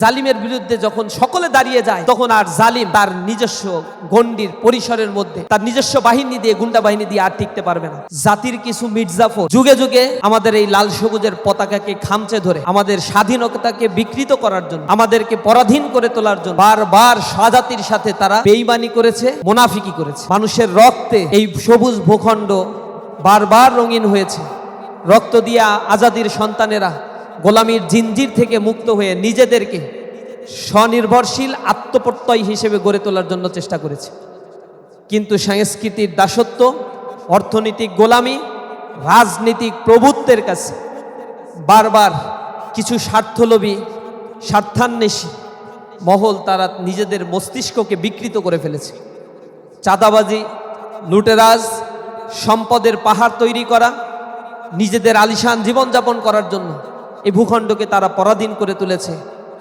জালিমের বিরুদ্ধে যখন সকলে দাঁড়িয়ে যায় তখন আর জালিম তার নিজস্ব গণ্ডির পরিসরের মধ্যে তার নিজস্ব বাহিনী দিয়ে গুন্ডা বাহিনী দিয়ে আর টিকতে পারবে না। জাতির কিছু মির্জাফর যুগে যুগে আমাদের এই লাল সবুজের পতাকাকে খামচে ধরে আমাদের স্বাধীনতাকে বিকৃত করার জন্য, আমাদেরকে পরাধীন করে তোলার জন্য বারবার স্বজাতির সাথে তারা বেঈমানি করেছে, মুনাফিকি করেছে। মানুষের রক্তে এই সবুজ ভূখণ্ড বারবার রঙিন হয়েছে। রক্ত দিয়া আজাদির সন্তানেরা গোলামীর জিনজির থেকে মুক্ত হয়ে নিজেদেরকে স্বনির্ভরশীল আত্মপ্রত্যয় হিসেবে গড়ে তোলার জন্য চেষ্টা করেছে। কিন্তু সাংস্কৃতিক দাসত্ব, অর্থনৈতিক গোলামি, রাজনৈতিক প্রভুত্বের কাছে বারবার কিছু স্বার্থলোভী, স্বার্থান্বেষী মহল তারা নিজেদের মস্তিষ্ককে বিকৃত করে ফেলেছে। চাঁদাবাজি, লুটেরাজ, সম্পদের পাহাড় তৈরি করা, নিজেদের আলিশান জীবনযাপন করার জন্য এই ভূখণ্ডকে তারা পরাধীন করে তুলেছে।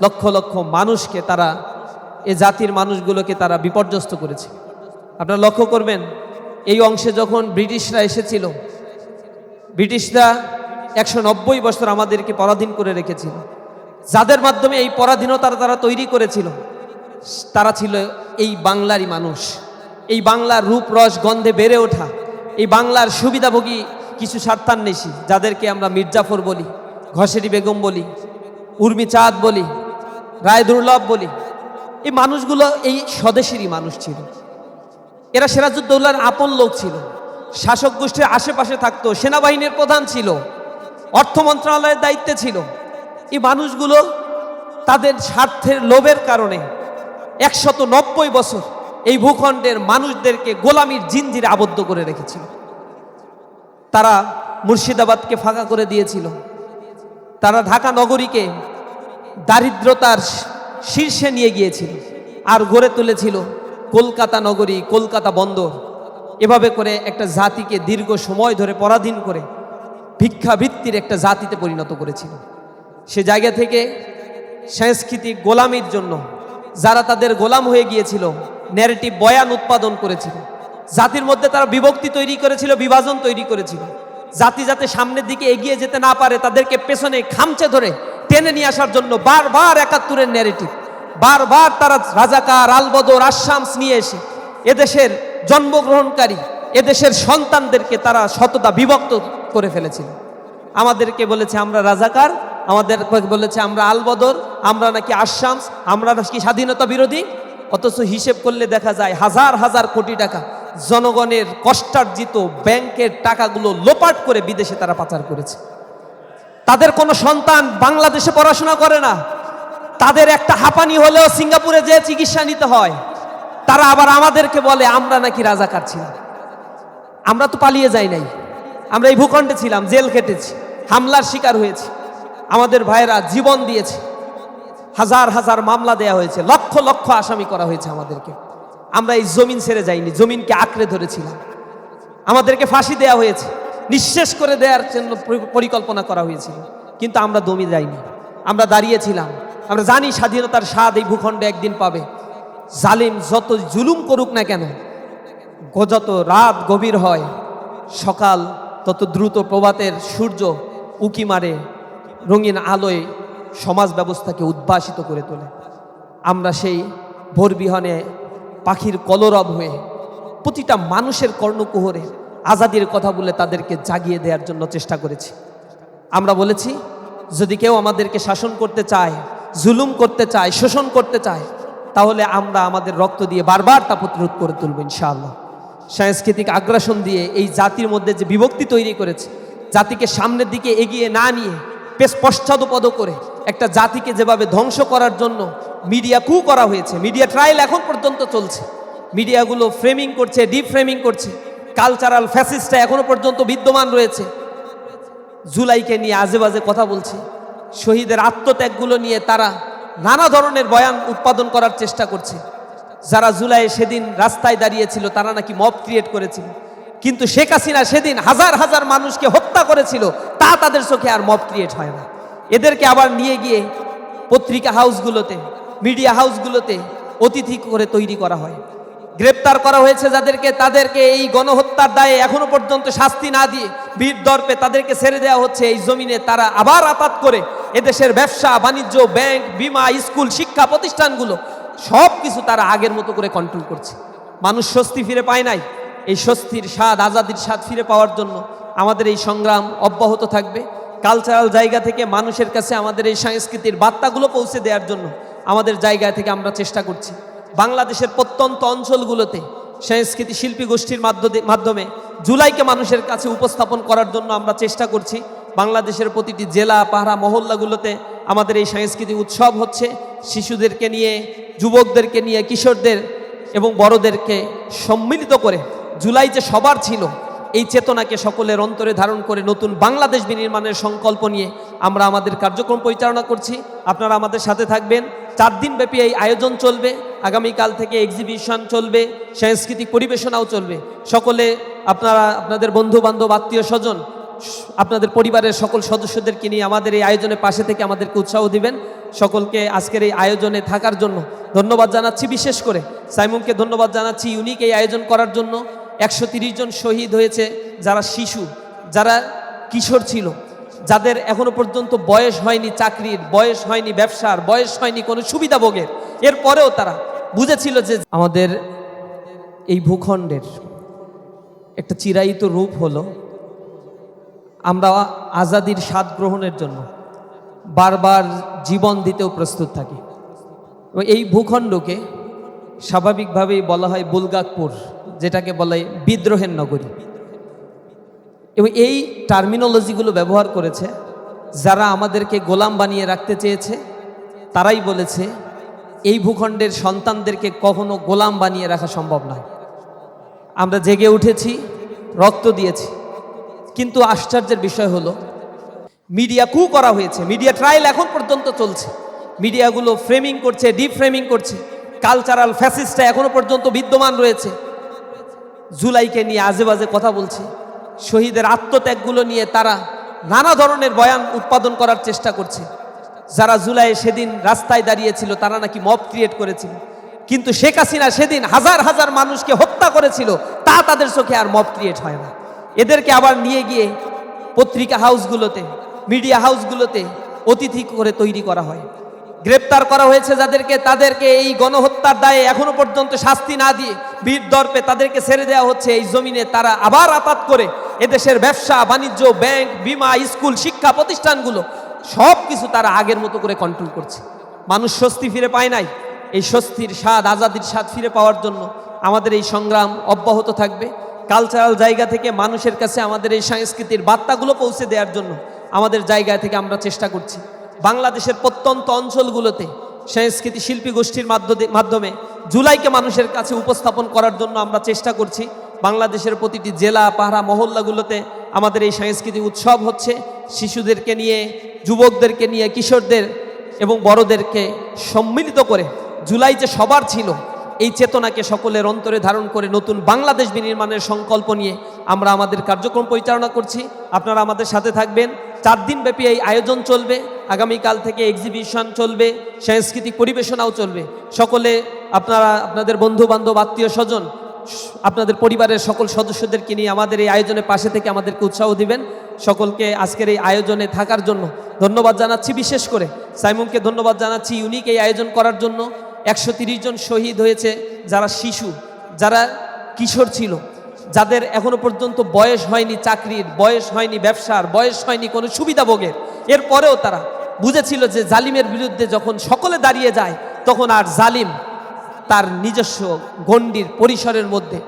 লক্ষ লক্ষ মানুষকে তারা, এ জাতির মানুষগুলোকে তারা বিপর্যস্ত করেছে। আপনারা লক্ষ্য করবেন, এই অংশে যখন ব্রিটিশরা এসেছিল, ব্রিটিশরা 190 বছর আমাদেরকে পরাধীন করে রেখেছিল। যাদের মাধ্যমে এই পরাধীনতা তারা তৈরি করেছিল তারা ছিল এই বাংলারই মানুষ। এই বাংলার রূপ রস গন্ধে বেড়ে ওঠা, এই বাংলার সুবিধাভোগী কিছু স্বার্থান্বেষী, যাদেরকে আমরা মির্জাফর বলি, ঘসেরি বেগম বলি, উর্মি চাঁদ বলি, রায় দুর্লভ বলি, এই মানুষগুলো এই স্বদেশেরই মানুষ ছিল। এরা সিরাজউদ্দৌলার আপন লোক ছিল, শাসক গোষ্ঠীর আশেপাশে থাকতো, সেনাবাহিনীর প্রধান ছিল, অর্থ মন্ত্রণালয়ের দায়িত্বে ছিল। এই মানুষগুলো তাদের স্বার্থের লোভের কারণে 190 বছর এই ভূখণ্ডের মানুষদেরকে গোলামীর জিনজিরে আবদ্ধ করে রেখেছিল। তারা মুর্শিদাবাদকে ফাঁকা করে দিয়েছিল, তারা ঢাকা নগরীকে দারিদ্রতার শীর্ষে নিয়ে গিয়েছিল, আর গড়ে তুলেছিল কলকাতা নগরী, কলকাতা বন্দর। এভাবে করে একটা জাতিকে দীর্ঘ সময় ধরে পরাধীন করে ভিক্ষাবৃত্তির একটা জাতিতে পরিণত করেছিল। সে জায়গা থেকে সাংস্কৃতিক গোলামির জন্য যারা তাদের গোলাম হয়ে গিয়েছিল, ন্যারেটিভ বয়ান উৎপাদন করেছিল, জাতির মধ্যে তারা বিভক্তি তৈরি করেছিল, বিভাজন তৈরি করেছিল। জাতি যাতে সামনের দিকে এগিয়ে যেতে না পারে তাদেরকে পেছনে খামচে ধরে টেনে নিয়ে আসার জন্য বারবার 71-এর ন্যারেটিভ, বারবার তারা রাজাকার, আলবদর, আশামস নিয়ে এসে এদেশের জন্মগ্রহণকারী এদেশের সন্তানদেরকে তারা শতদা বিভক্ত করে ফেলেছিল। আমাদেরকে বলেছে আমরা রাজাকার, আমাদের বলেছে আমরা আলবদর, আমরা নাকি আশামস, আমরা নাকি স্বাধীনতা বিরোধী। অথচ হিসেব করলে দেখা যায় হাজার হাজার কোটি টাকা জনগণের কষ্টার্জিত ব্যাংকের টাকাগুলো লোপাট করে বিদেশে তারা পাচার করেছে। তাদের কোনো সন্তান বাংলাদেশে পড়াশোনা করে না, তাদের একটা হাঁপানি হলেও সিঙ্গাপুরে যেয়ে চিকিৎসা নিতে হয়। তারা আবার আমাদেরকে বলে আমরা নাকি রাজাকার ছিলাম। আমরা তো পালিয়ে যাই নাই, আমরা এই ভূখণ্ডে ছিলাম, জেল খেটেছি, হামলার শিকার হয়েছি, আমাদের ভাইয়েরা জীবন দিয়েছে, হাজার হাজার মামলা দেয়া হয়েছে, লক্ষ লক্ষ আসামি করা হয়েছে আমাদেরকে। আমরা এই জমিন ছেড়ে যাইনি, জমিনকে আঁকড়ে ধরেছিলাম। আমাদেরকে ফাঁসি দেয়া হয়েছে, নিঃশেষ করে দেওয়ার জন্য পরিকল্পনা করা হয়েছিল, কিন্তু আমরা দমে যাইনি, আমরা দাঁড়িয়েছিলাম। আমরা জানি স্বাধীনতার স্বাদ এই ভূখণ্ডে একদিন পাবে। জালিম যত জুলুম করুক না কেন, যত রাত গভীর হয়, সকাল তত দ্রুত প্রভাতের সূর্য উকি মারে, রঙিন আলোয় সমাজ ব্যবস্থাকে উদ্ভাসিত করে তোলে। আমরা সেই ভোরবিহনে পাখির কলরব হয়ে প্রতিটা মানুষের কর্ণকুহরে আজাদির কথা বলে তাদেরকে জাগিয়ে দেওয়ার জন্য চেষ্টা করেছি। আমরা বলেছি যদি কেউ আমাদেরকে শাসন করতে চায়, জুলুম করতে চায়, শোষণ করতে চায়, তাহলে আমরা আমাদের রক্ত দিয়ে বারবার তা প্রতিরোধ করে তুলব ইনশাআল্লাহ। সাংস্কৃতিক আগ্রাসন দিয়ে এই জাতির মধ্যে যে বিভক্তি তৈরি করেছে, জাতিকে সামনের দিকে এগিয়ে না নিয়ে পশ্চাদপদ করে একটা জাতিকে যেভাবে ধ্বংস করার জন্য মিডিয়া কু করা হয়েছে, মিডিয়া ট্রায়াল এখন পর্যন্ত চলছে, মিডিয়াগুলো ফ্রেমিং করছে, ডিপ ফ্রেমিং করছে, কালচারাল ফ্যাসিস্টটা এখনো পর্যন্ত বিদ্যমান রয়েছে, জুলাইকে নিয়ে আজে বাজে কথা বলছে, শহীদের আত্মত্যাগগুলো নিয়ে তারা নানা ধরনের বয়ান উৎপাদন করার চেষ্টা করছে। যারা জুলাইয়ে সেদিন রাস্তায় দাঁড়িয়েছিল তারা নাকি মব ক্রিয়েট করেছিল, কিন্তু শেখ হাসিনা সেদিন হাজার হাজার মানুষকে হত্যা করেছিল, তা তাদের চোখে আর মব ক্রিয়েট হয় না। এদেরকে আবার নিয়ে গিয়ে পত্রিকা হাউসগুলোতে, মিডিয়া হাউসগুলোতে অতিথি করে তৈরি করা হয়, গ্রেপ্তার করা হয়েছে যাদেরকে, তাদেরকে এই গণহত্যার দায়ে এখনো পর্যন্ত শাস্তি না দিয়ে বীর দর্পে তাদেরকে ছেড়ে দেওয়া হচ্ছে। এই জমিনে তারা আবার আতাত করে এদেশের ব্যবসা বাণিজ্য, ব্যাংক, বিমা, স্কুল, শিক্ষা প্রতিষ্ঠানগুলো সব কিছু তারা আগের মতো করে কন্ট্রোল করছে। মানুষ স্বস্তি ফিরে পায় নাই। এই স্বস্তির স্বাদ, আজাদির স্বাদ ফিরে পাওয়ার জন্য আমাদের এই সংগ্রাম অব্যাহত থাকবে। কালচারাল জায়গা থেকে মানুষের কাছে আমাদের এই সাংস্কৃতিক বার্তাগুলো পৌঁছে দেওয়ার জন্য আমাদের জায়গা থেকে আমরা চেষ্টা করছি। বাংলাদেশের প্রত্যন্ত অঞ্চলগুলোতে সংস্কৃতি শিল্পী গোষ্ঠীর মাধ্যমে জুলাইকে মানুষের কাছে উপস্থাপন করার জন্য আমরা চেষ্টা করছি। বাংলাদেশের প্রতিটি জেলা, পাহাড়া, মহল্লাগুলোতে আমাদের এই সাংস্কৃতিক উৎসব হচ্ছে। শিশুদেরকে নিয়ে, যুবকদেরকে নিয়ে, কিশোরদের এবং বড়দেরকে সম্মিলিত করে জুলাই যে সবার ছিল, এই চেতনাকে সকলের অন্তরে ধারণ করে নতুন বাংলাদেশ বিনির্মাণের সংকল্প নিয়ে আমরা আমাদের কার্যক্রম পরিচালনা করছি। আপনারা আমাদের সাথে থাকবেন। 4 দিনব্যাপী এই আয়োজন চলবে। আগামীকাল থেকে এক্সিবিশন চলবে, সাংস্কৃতিক পরিবেশনাও চলবে। সকলে আপনারা আপনাদের বন্ধু বান্ধব, আত্মীয় স্বজন, আপনাদের পরিবারের সকল সদস্যদেরকে নিয়ে আমাদের এই আয়োজনের পাশে থেকে আমাদেরকে উৎসাহ দিবেন। সকলকে আজকের এই আয়োজনে থাকার জন্য ধন্যবাদ জানাচ্ছি। বিশেষ করে সাইমুমকে ধন্যবাদ জানাচ্ছি ইউনিক এই আয়োজন করার জন্য। 130 জন শহীদ হয়েছে, যারা শিশু, যারা কিশোর ছিল, যাদের এখনো পর্যন্ত বয়স হয়নি চাকরির, বয়স হয়নি ব্যবসার, বয়স হয়নি কোনো সুবিধাভোগের। এরপরেও তারা বুঝেছিল যে আমাদের এই ভূখণ্ডের একটা চিরায়িত রূপ হলো আমরা আজাদির স্বাদ গ্রহণের জন্য বারবার জীবন দিতেও প্রস্তুত থাকি। এবং এই ভূখণ্ডকে স্বাভাবিকভাবেই বলা হয় বুলগাকপুর, যেটাকে বলা হয় বিদ্রোহের নগরী। এবং এই টার্মিনোলজিগুলো ব্যবহার করেছে যারা আমাদেরকে গোলাম বানিয়ে রাখতে চেয়েছে। তারাই বলেছে এই ভূখণ্ডের সন্তানদেরকে কখনো গোলাম বানিয়ে রাখা সম্ভব নয়। আমরা জেগে উঠেছি, রক্ত দিয়েছি, কিন্তু আশ্চর্যের বিষয় হলো মিডিয়া কু করা হয়েছে। মিডিয়া ট্রায়াল এখন পর্যন্ত চলছে। মিডিয়াগুলো ফ্রেমিং করছে, ডিপ ফ্রেমিং করছে। কালচারাল ফ্যাসিস্টটা এখনো পর্যন্ত বিদ্যমান রয়েছে। জুলাইকে নিয়ে আজে বাজে কথা বলছে। শহীদের আত্মত্যাগগুলো নিয়ে তারা নানা ধরনের বয়ান উৎপাদন করার চেষ্টা করছে। যারা জুলাই সেদিন রাস্তায় দাঁড়িয়েছিল তারা নাকি মব ক্রিয়েট করেছিল, কিন্তু শেখ হাসিনা সেদিন হাজার হাজার মানুষকে হত্যা করেছিল, তা তাদের চোখে আর মব ক্রিয়েট হয় না। এদেরকে আবার নিয়ে গিয়ে পত্রিকা হাউসগুলোতে, মিডিয়া হাউসগুলোতে অতিথি করে তৈরি করা হয়। গ্রেপ্তার করা হয়েছে যাদেরকে, তাদেরকে এই গণহত্যার দায়ে এখনো পর্যন্ত শাস্তি না দিয়ে বীর দর্পে তাদেরকে ছেড়ে দেওয়া হচ্ছে। এই জমিনে তারা আবার আঘাত করে এদেশের ব্যবসা বাণিজ্য, ব্যাংক, বিমা, স্কুল, শিক্ষা প্রতিষ্ঠানগুলো সব কিছু তারা আগের মতো করে কন্ট্রোল করছে। মানুষ স্বস্তি ফিরে পায় নাই। এই স্বস্তির স্বাদ, আজাদির স্বাদ ফিরে পাওয়ার জন্য আমাদের এই সংগ্রাম অব্যাহত থাকবে। কালচারাল জায়গা থেকে মানুষের কাছে আমাদের এই সাংস্কৃতিক বার্তাগুলো পৌঁছে দেওয়ার জন্য আমাদের জায়গা থেকে আমরা চেষ্টা করছি। বাংলাদেশের প্রত্যন্ত অঞ্চলগুলোতে সংস্কৃতি শিল্পী গোষ্ঠীর মাধ্যমে জুলাইকে মানুষের কাছে উপস্থাপন করার জন্য আমরা চেষ্টা করছি। বাংলাদেশের প্রতিটি জেলা, পাহাড়া, মহল্লাগুলোতে আমাদের এই সাংস্কৃতিক উৎসব হচ্ছে। শিশুদেরকে নিয়ে, যুবকদেরকে নিয়ে, কিশোরদের এবং বড়দেরকে সম্মিলিত করে জুলাই যে সবার ছিল, এই চেতনাকে সকলের অন্তরে ধারণ করে নতুন বাংলাদেশ বিনির্মাণের সংকল্প নিয়ে আমরা আমাদের কার্যক্রম পরিচালনা করছি। আপনারা আমাদের সাথে থাকবেন। 4 দিনব্যাপী এই আয়োজন চলবে। আগামীকাল থেকে এক্সিবিশন চলবে, সাংস্কৃতিক পরিবেশনাও চলবে। সকলে আপনারা আপনাদের বন্ধু বান্ধব, আত্মীয় স্বজন, আপনাদের পরিবারের সকল সদস্যদেরকে নিয়ে আমাদের এই আয়োজনের পাশে থেকে আমাদেরকে উৎসাহ দিবেন। সকলকে আজকের এই আয়োজনে থাকার জন্য ধন্যবাদ জানাচ্ছি। বিশেষ করে সাইমুমকে ধন্যবাদ জানাচ্ছি ইউনিক এই আয়োজন করার জন্য। 130 জন শহীদ হয়েছে, যারা শিশু, যারা কিশোর ছিল, যাদের এখনো পর্যন্ত বয়স হয়নি চাকরির, বয়স হয়নি ব্যবসার, বয়স হয়নি কোনো সুবিধাভোগের। এরপরেও তারা বুঝেছিল যে জালিমের বিরুদ্ধে যখন সকলে দাঁড়িয়ে যায়, তখন আর জালিম তার নিজস্ব গণ্ডির পরিসরের মধ্যে,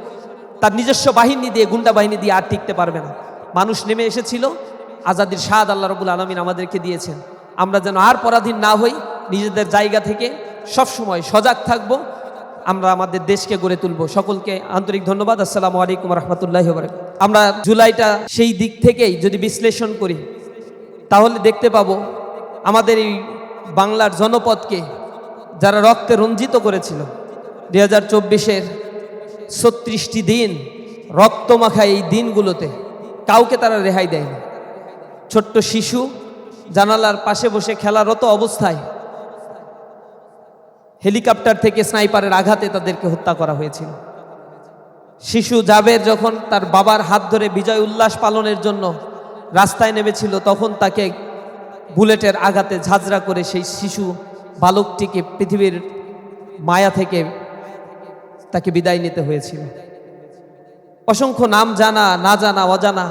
তার নিজস্ব বাহিনী দিয়ে, গুন্ডা বাহিনী দিয়ে আর টিকতে পারবে না। মানুষ নেমে এসেছিল। আজাদির স্বাদ আল্লাহ রাব্বুল আলামিন আমাদেরকে দিয়েছেন। আমরা যেন আর পরাধীন না হই, নিজেদের জায়গা থেকে সবসময় সজাগ থাকব, আমরা আমাদের দেশকে গড়ে তুলব। সকলকে আন্তরিক ধন্যবাদ। আসসালামু আলাইকুম রহমতুল্লাহি ওয়া বারাকাতুহু। আমরা জুলাইটা সেই দিক থেকেই যদি বিশ্লেষণ করি, তাহলে দেখতে পাবো আমাদের এই বাংলার জনপদকে যারা রক্তে রঞ্জিত করেছিল, 2024-এর 36টি দিন রক্তমাখা এই দিনগুলোতে কাউকে তারা রেহাই দেয়নি। ছোট্ট শিশু জানালার পাশে বসে খেলারত অবস্থায় হেলিকপ্টার থেকে স্নাইপারের আঘাতে তাদেরকে হত্যা করা হয়েছিল। শিশু জাবের যখন তার বাবার হাত ধরে বিজয় উল্লাস পালনের জন্য রাস্তায় নেমেছিল, তখন তাকে বুলেটের আঘাতে ঝাঁঝরা করে সেই শিশু বালকটিকে পৃথিবীর মায়া থেকে তাকে বিদায় নিতে হয়েছিল। অসংখ্য নাম জানা, না জানা, অজানা